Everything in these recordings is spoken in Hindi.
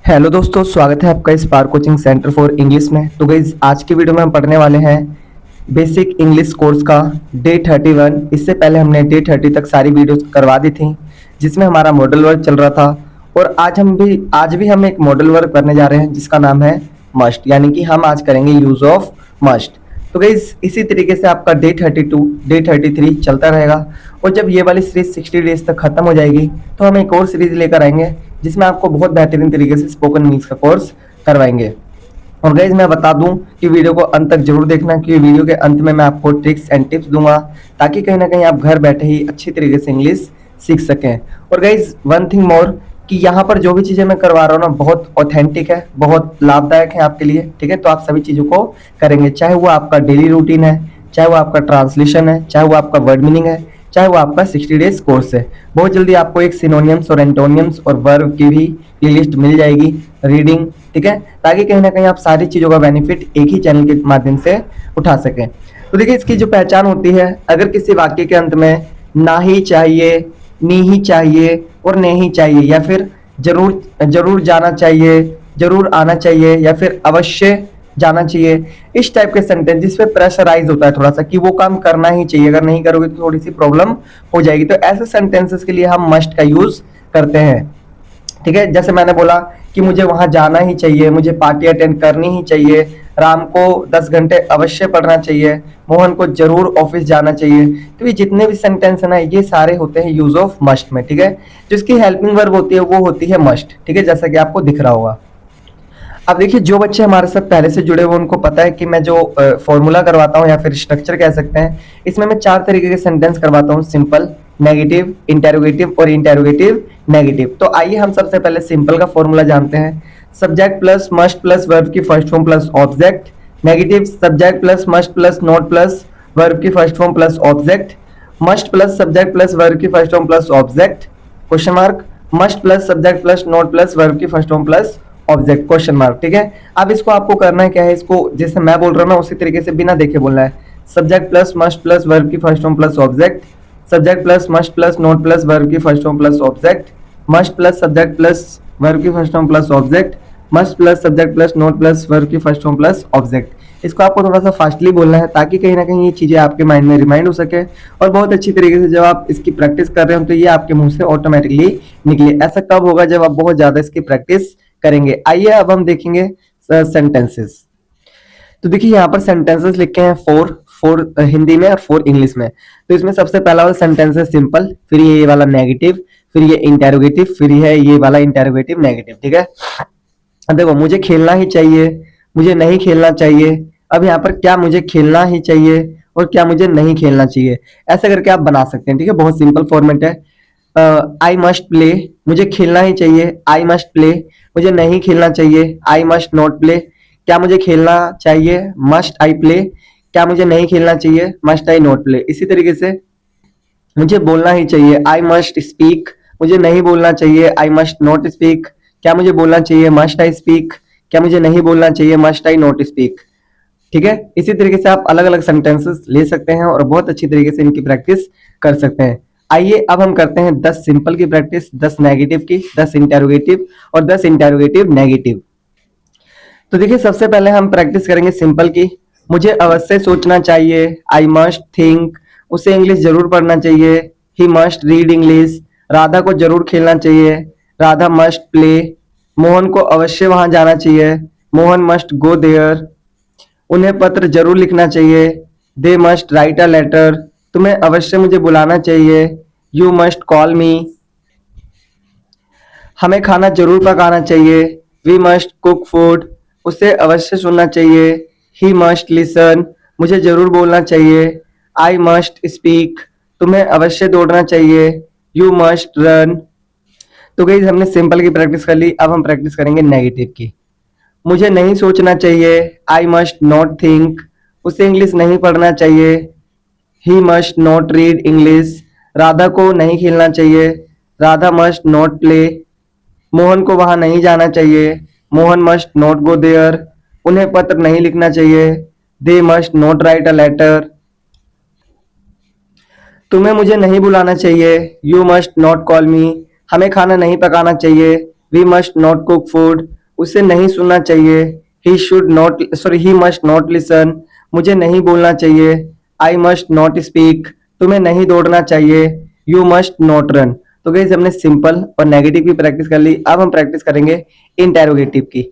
हेलो दोस्तों, स्वागत है आपका spark coaching centre for English में। तो गाइज आज की वीडियो में हम पढ़ने वाले हैं बेसिक इंग्लिश कोर्स का डे 31। इससे पहले हमने डे 30 तक सारी वीडियोस करवा दी थी जिसमें हमारा मॉडल वर्क चल रहा था। और आज भी हम एक मॉडल वर्क करने जा रहे हैं जिसका नाम है मस्ट, यानी कि हम आज करेंगे यूज ऑफ मस्ट। तो गाइज इसी तरीके से आपका डे 32 डे 33 चलता रहेगा। और जब ये वाली सीरीज 60 डेज तक खत्म हो जाएगी तो हम एक और सीरीज लेकर आएंगे जिसमें आपको बहुत बेहतरीन तरीके से स्पोकन इंग्लिश का कोर्स करवाएंगे। और गाइज मैं बता दूं कि वीडियो को अंत तक जरूर देखना, क्योंकि वीडियो के अंत में मैं आपको ट्रिक्स एंड टिप्स दूंगा ताकि कहीं ना कहीं आप घर बैठे ही अच्छी तरीके से इंग्लिश सीख सकें। और गाइज वन थिंग मोर कि यहाँ पर जो भी चीजें मैं करवा रहा हूँ ना बहुत ऑथेंटिक है, बहुत लाभदायक है आपके लिए। ठीक है, तो आप सभी चीजों को करेंगे, चाहे वो आपका डेली रूटीन है, चाहे वो आपका ट्रांसलेशन है, चाहे वो आपका वर्ड मीनिंग है, चाहे वो आपका 60 डेज कोर्स है। बहुत जल्दी आपको एक सिनोनियम्स और एंटोनियम्स और वर्ब की भी प्लेलिस्ट मिल जाएगी, रीडिंग। ठीक है, ताकि कहीं ना कहीं आप सारी चीजों का बेनिफिट एक ही चैनल के माध्यम से उठा सकें। तो देखिए, इसकी जो पहचान होती है, अगर किसी वाक्य के अंत में ना ही चाहिए, नी ही चाहिए और नहीं चाहिए, या फिर जरूर जरूर जाना चाहिए, जरूर आना चाहिए, या फिर अवश्य जाना चाहिए, इस टाइप के सेंटेंस जिसपे प्रेशराइज होता है थोड़ा सा कि वो काम करना ही चाहिए, अगर नहीं करोगे तो थोड़ी सी प्रॉब्लम हो जाएगी, तो ऐसे सेंटेंसेस के लिए हम मस्ट का यूज करते हैं। ठीक है, जैसे मैंने बोला कि मुझे वहां जाना ही चाहिए, मुझे पार्टी अटेंड करनी ही चाहिए, राम को 10 घंटे अवश्य पढ़ना चाहिए, मोहन को जरूर ऑफिस जाना चाहिए। तो ये जितने भी सेंटेंस है ना, ये सारे होते हैं यूज ऑफ मस्ट में। ठीक है, जो इसकी हेल्पिंग वर्ब होती है वो होती है मस्ट। ठीक है, जैसा कि आपको दिख रहा होगा। अब देखिए, जो बच्चे हमारे साथ पहले से जुड़े हुए उनको पता है कि मैं जो फॉर्मूला करवाता हूँ या फिर स्ट्रक्चर कह सकते हैं, इसमें मैं 4 तरीके के सेंटेंस करवाता हूँ, सिंपल, नेगेटिव, इंटेरोगेटिव और इंटेरोगेटिव नेगेटिव। तो आइए हम सबसे पहले सिंपल का फॉर्मूला जानते हैं। Subject plus must plus verb की first form plus object. Negative, subject plus must plus not plus verb की first form plus object. Must plus subject plus verb की first form plus object, question mark. Must plus subject plus not plus verb की first form plus object, question mark. ठीक है, अब इसको आपको करना है क्या है, इसको जैसे मैं बोल रहा हूँ ना उसी तरीके से बिना देखे बोलना है। Subject plus must plus verb की first form plus object, subject plus must plus not plus verb की first form plus object, must plus subject plus verb की first form plus object, must plus subject plus not plus verb की फर्स्ट फॉर्म प्लस ऑब्जेक्ट। इसको आपको थोड़ा सा फास्टली बोलना है ताकि कहीं ना कहीं ये चीजें आपके माइंड में रिमाइंड हो सके, और बहुत अच्छी तरीके से जब आप इसकी प्रैक्टिस कर रहे हो तो ये आपके मुंह से ऑटोमेटिकली निकले। ऐसा कब होगा, जब आप बहुत ज्यादा इसकी प्रैक्टिस करेंगे। आइए अब हम देखेंगे सेंटेंसेस। तो देखिए, यहाँ पर सेंटेंसेस लिखे हैं फोर फोर हिंदी में और 4 इंग्लिश में। तो इसमें सबसे पहला वाला सेंटेंस है सिंपल, फिर ये वाला नेगेटिव, फिर ये इंटेरोगेटिव, फिर है ये वाला इंटेरोगेटिव नेगेटिव। ठीक है, अब देखो, मुझे खेलना ही चाहिए, मुझे नहीं खेलना चाहिए। अब यहाँ पर क्या मुझे खेलना ही चाहिए और क्या मुझे नहीं खेलना चाहिए, ऐसा करके आप बना सकते हैं। ठीक है, बहुत सिंपल फॉर्मेट है। आई मस्ट प्ले, मुझे खेलना ही चाहिए, आई मस्ट प्ले। मुझे नहीं खेलना चाहिए, आई मस्ट नॉट प्ले। क्या मुझे खेलना चाहिए, मस्ट आई प्ले। क्या मुझे नहीं खेलना चाहिए, मस्ट आई नॉट प्ले। इसी तरीके से मुझे बोलना ही चाहिए, आई मस्ट स्पीक। मुझे नहीं बोलना चाहिए, आई मस्ट नॉट स्पीक। क्या मुझे बोलना चाहिए, मस्ट आई स्पीक। क्या मुझे नहीं बोलना चाहिए, मस्ट आई नॉट स्पीक। ठीक है, इसी तरीके से आप अलग अलग सेंटेंसेस ले सकते हैं और बहुत अच्छी तरीके से इनकी प्रैक्टिस कर सकते हैं। आइए अब हम करते हैं 10 सिंपल की प्रैक्टिस, 10 नेगेटिव की, 10 इंटेरोगेटिव और 10 इंटेरोगेटिव नेगेटिव। तो देखिए, सबसे पहले हम प्रैक्टिस करेंगे सिंपल की। मुझे अवश्य सोचना चाहिए, आई मस्ट थिंक। उसे इंग्लिश जरूर पढ़ना चाहिए, he must read English. Radha को जरूर खेलना चाहिए, राधा मस्ट प्ले। मोहन को अवश्य वहां जाना चाहिए, मोहन मस्ट गो देयर। उन्हें पत्र जरूर लिखना चाहिए, they must write a letter. तुम्हें अवश्य मुझे बुलाना चाहिए, यू मस्ट कॉल मी। हमें खाना जरूर पकाना चाहिए, वी मस्ट कुक फूड। उसे अवश्य सुनना चाहिए, ही मस्ट लिसन। मुझे जरूर बोलना चाहिए, आई मस्ट स्पीक। तुम्हें अवश्य दौड़ना चाहिए, यू मस्ट रन। तो गाइस, हमने सिंपल की प्रैक्टिस कर ली, अब हम प्रैक्टिस करेंगे नेगेटिव की। मुझे नहीं सोचना चाहिए, आई मस्ट नॉट थिंक। उसे इंग्लिश नहीं पढ़ना चाहिए, he must not read English. Radha को नहीं खेलना चाहिए, Radha must not play. Mohan को वहां नहीं जाना चाहिए, Mohan must not go there. उन्हें पत्र नहीं लिखना चाहिए, they must not write a letter. तुम्हें मुझे नहीं बुलाना चाहिए, you must not call me. हमें खाना नहीं पकाना चाहिए, we must not cook food. उसे नहीं सुनना चाहिए। ही मस्ट नॉट लिसन, मुझे नहीं बोलना चाहिए। आई मस्ट नॉट स्पीक, तुम्हें नहीं दौड़ना चाहिए। You must not run. तो गाइस हमने सिंपल और नेगेटिव की प्रैक्टिस कर ली, अब हम प्रैक्टिस करेंगे इंटेरोगेटिव की।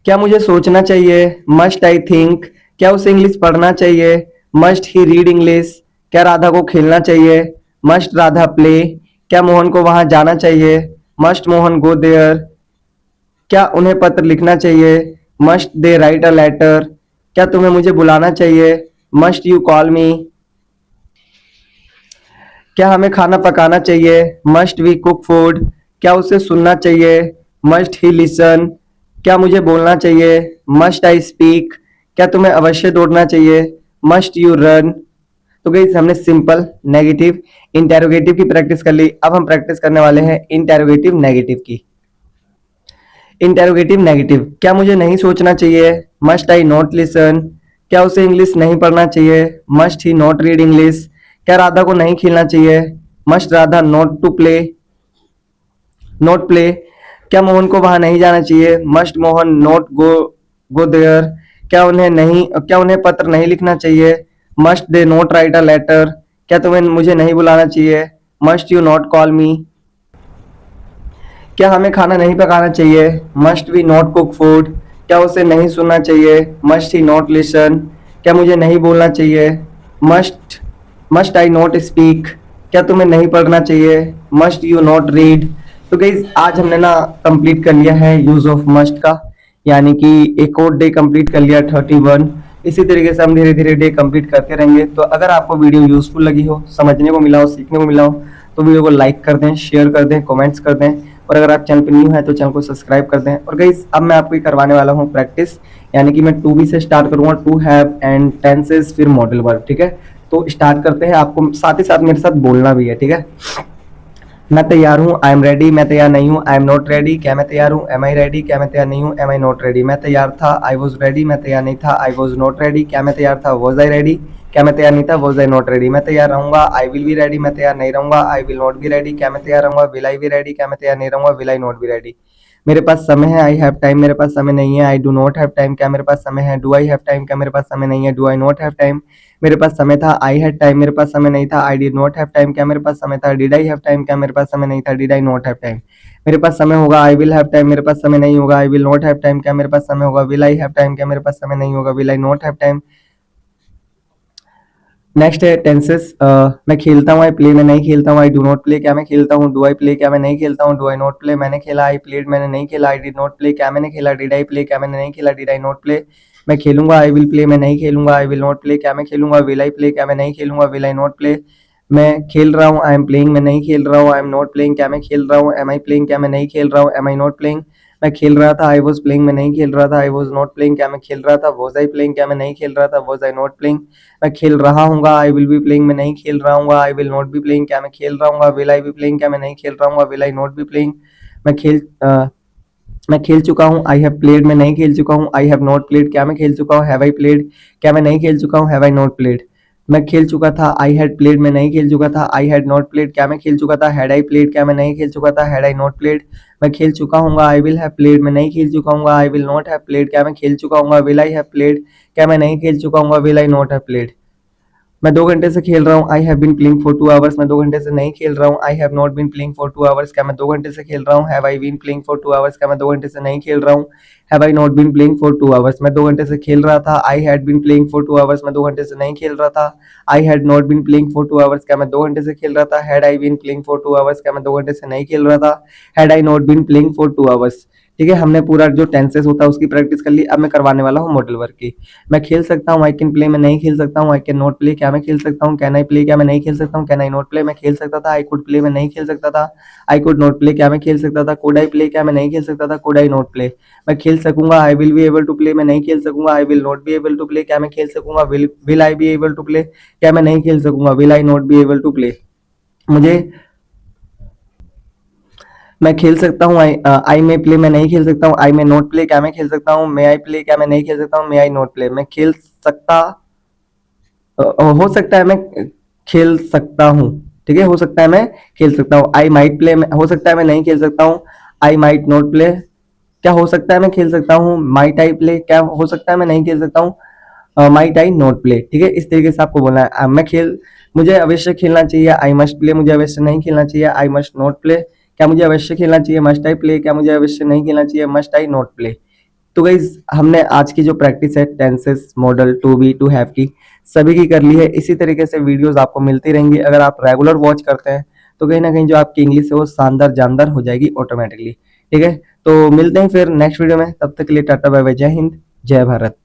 क्या मुझे सोचना चाहिए? Must I think. क्या उसे इंग्लिश पढ़ना चाहिए? Must he read English. क्या राधा को खेलना चाहिए? Must Radha play. क्या मोहन को वहां जाना चाहिए? Must Mohan go there. क्या उन्हें पत्र लिखना चाहिए? Must they write a letter. क्या तुम्हें मुझे बुलाना चाहिए? Must you call me. क्या हमें खाना पकाना चाहिए? Must we cook food. क्या उसे सुनना चाहिए? Must he listen. क्या मुझे बोलना चाहिए? Must I speak. क्या तुम्हें अवश्य दौड़ना चाहिए? Must you run. तो गाइस हमने सिंपल, नेगेटिव, इंटेरोगेटिव की प्रैक्टिस कर ली, अब हम प्रैक्टिस करने वाले हैं इंटेरोगेटिव नेगेटिव की। इंटेरोगेटिव नेगेटिव, क्या मुझे नहीं सोचना चाहिए? Must I not listen. क्या उसे इंग्लिश नहीं पढ़ना चाहिए? Must he not read English. क्या राधा को नहीं खेलना चाहिए? Must Radha not play. क्या मोहन को वहां नहीं जाना चाहिए? Must Mohan not go there. क्या उन्हें पत्र नहीं लिखना चाहिए? Must they not write a letter. क्या तुम्हें मुझे नहीं बुलाना चाहिए? Must you not call me. क्या हमें खाना नहीं पकाना चाहिए? Must we not cook food. क्या उसे नहीं सुनना चाहिए? Must he not listen. क्या मुझे नहीं बोलना चाहिए? Must must I not speak. क्या तुम्हें नहीं पढ़ना चाहिए? Must you not read. तो गाइस आज हमने ना कंप्लीट कर लिया है यूज ऑफ मस्ट का, यानी कि एक और डे कंप्लीट कर लिया 31। इसी तरीके से हम धीरे धीरे डे कंप्लीट करते रहेंगे। तो अगर आपको वीडियो यूजफुल लगी हो, समझने को मिला हो, सीखने को मिला हो, तो वीडियो को लाइक कर दें, शेयर कर दें, कमेंट्स कर दें, और अगर आप चैनल पर न्यू है तो चैनल को सब्सक्राइब कर दें। और गाइस अब मैं आपको करवाने वाला हूँ प्रैक्टिस, यानी कि मैं टू बी से स्टार्ट करूंगा, टू हैव एंड टेंसेस, फिर मॉडल वर्ब। ठीक है, तो स्टार्ट करते हैं। आपको साथ ही साथ मेरे साथ बोलना भी है, ठीक है। मैं तैयार हूँ, आई एम रेडी। मैं तैयार नहीं हूँ, आई एम नॉट रेडी। क्या मैं तैयार हूँ? Am I ready. क्या मैं तैयार नहीं हूँ? Am I not ready. मैं तैयार था, आई वॉज रेडी। मैं तैयार नहीं था, आई वॉज नॉट रेडी। क्या मैं तैयार था? Was I ready. क्या मैं तैयार नहीं था? Was I not ready. मैं तैयार रहूंगा, आई विल बी रेडी। मैं तैयार नहीं रहूंगा, आई विल नॉट बी रेडी। क्या मैं तैयार रहूंगा? Will I be ready. क्या मैं तैयार नहीं रहूंगा? Will I not be ready. मेरे पास समय है, आई हैव टाइम। मेरे पास समय नहीं है, I do not have time. क्या मेरे पास समय है? Do I have time. क्या मेरे पास समय नहीं है? Do I not have time. मेरे पास समय था, आई हैड टाइम। मेरे पास समय नहीं था, I did not have time. क्या मेरे पास समय था? Did I have time. क्या मेरे पास समय नहीं था? Did I not have time. मेरे पास समय होगा, आई विल हैव टाइम। मेरे पास समय नहीं होगा, आई विल नॉट हैव टाइम। क्या मेरे पास समय होगा? Will I have time. क्या मेरे पास समय नहीं होगा? Will I not have time. Next है टेंसेस। मैं खेलता हूँ, आई प्ले। मैं नहीं खेलता हूँ, आई डू नॉट प्ले। क्या मैं खेलता हूँ? Do I play. क्या मैं नहीं खेलता हूँ? Do I not play. मैंने खेला, आई प्लेड। मैंने नहीं खेला, आई डिड नॉट प्ले। क्या मैंने खेला? Did I play. क्या मैंने नहीं खेला? Did I not play. मैं खेलूंगा, आई विल प्ले। मैं नहीं खेलूंगा, आई विल नॉट प्ले। क्या मैं खेलूंगा? Will I play. क्या मैं नहीं खेलूंगा? Will I not play. मैं खेल रहा हूँ, आई एम प्लेइंग। मैं नहीं खेल रहा हूँ, आई एम नॉट प्लेइंग। क्या मैं खेल रहा हूँ? Am I playing. क्या मैं नहीं खेल रहा हूँ? Am I not playing. मैं खेल रहा था, आई वॉज प्लेइंग। मैं नहीं खेल रहा था, आई वॉज नॉट प्लेइंग। क्या मैं खेल रहा था? Was I playing. क्या मैं नहीं खेल रहा था? Was I not playing. मैं खेल रहा हूँ, आई विल बी प्लेइंग। मैं नहीं खेल रहा हूँ, I will not be playing. क्या मैं खेल रहा हूँ? Will I be playing. क्या मैं नहीं खेल रहा हूँ? Will I not be playing. मैं खेल मैं खेल चुका हूँ, आई हैव प्लेड। मैं नहीं खेल चुका हूँ, आई हैव नॉट प्लेड। क्या मैं खेल चुका हूँ? Have I played. क्या मैं नहीं खेल चुका हूँ? Have I not played. मैं खेल चुका था, आई हैड प्लेड। मैं नहीं खेल चुका था, आई हैड नॉट प्लेड। क्या मैं खेल चुका था? Had I played. क्या मैं नहीं खेल चुका था? Had I not played. मैं खेल चुका हूँ, आई विल हैव प्लेड। मैं नहीं खेल चुका हूँ, I will not have played. क्या मैं खेल चुका हूँ? Will I have played. क्या मैं नहीं खेल चुका हूँ? Will I not have played. मैं 2 घंटे से खेल रहा हूँ, I have been playing for 2 hours. मैं 2 घंटे से नहीं खेल रहा हूँ, I have not been playing for 2 hours. क्या मैं 2 घंटे से खेल रहा हूँ? Have I been playing for 2 hours. क्या मैं 2 घंटे से नहीं खेल रहा हूँ? Have I not been playing for 2 hours. मैं 2 घंटे से खेल रहा था, I had been playing for 2 hours. मैं 2 घंटे से नहीं खेल रहा था, I had not been playing for 2 hours. क्या मैं 2 घंटे से खेल रहा था? Had I been playing for 2 hours. क्या मैं 2 घंटे से नहीं खेल रहा था? Had I not been playing for 2 hours. ठीक है, हमने पूरा जो टेंसेस होता है उसकी प्रैक्टिस कर ली। अब मैं करवाने वाला हूँ मॉडल वर्क की। मैं खेल सकता हूँ, आई कैन प्ले। मैं नहीं खेल सकता हूँ, आई कैन नॉट प्ले। क्या मैं खेल सकता हूँ? Can I play. क्या मैं नहीं खेल सकता हूँ? Can I not play. मैं खेल सकता था, आई कुड प्ले। मैं नहीं खेल सकता था, आई कुड नॉट प्ले। क्या मैं खेल सकता था? Could I play. क्या मैं नहीं खेल सकता था? Could I not play. मैं खेल सकूंगा, I will be able to play. मैं नहीं खेल सकूंगा, I will not be able to play. क्या मैं खेल सकूंगा? Will I be able to play. क्या मैं नहीं खेल सकूंगा? Will I not be able to play. मुझे मैं खेल सकता हूँ, आई मे प्ले। मैं नहीं खेल सकता हूँ, आई मे नॉट प्ले। क्या मैं खेल सकता हूँ? मे आई प्ले। क्या मैं नहीं खेल सकता हूँ? मे आई नॉट प्ले। मैं खेल सकता हो सकता है मैं खेल सकता हूँ। ठीक है, हो सकता है मैं खेल सकता हूँ। I might play. हो सकता है मैं नहीं खेल सकता हूँ, आई माइट नॉट प्ले। क्या हो सकता है मैं खेल सकता हूँ माई टाई प्ले, क्या हो सकता है मैं नहीं खेल सकता हूँ माई टाई नॉट प्ले। ठीक है, इस तरीके से आपको बोलना है। मैं खेल मुझे अवश्य खेलना चाहिए, आई मस्ट प्ले, मुझे अवश्य नहीं खेलना चाहिए, आई मस्ट नॉट प्ले। क्या मुझे अवश्य खेलना चाहिए, मस्ट आई प्ले, क्या मुझे अवश्य नहीं खेलना चाहिए, मस्ट आई नॉट प्ले। तो गाइज हमने आज की जो प्रैक्टिस है tenses, modal, to be, to have की सभी की कर ली है। इसी तरीके से वीडियोस आपको मिलती रहेंगी। अगर आप रेगुलर वॉच करते हैं तो कहीं ना कहीं जो आपकी इंग्लिश है वो शानदार जानदार हो जाएगी ऑटोमेटिकली। ठीक है, तो मिलते हैं फिर नेक्स्ट वीडियो में। तब तक के लिए टाटा बाय बाय, जय हिंद, जय भारत।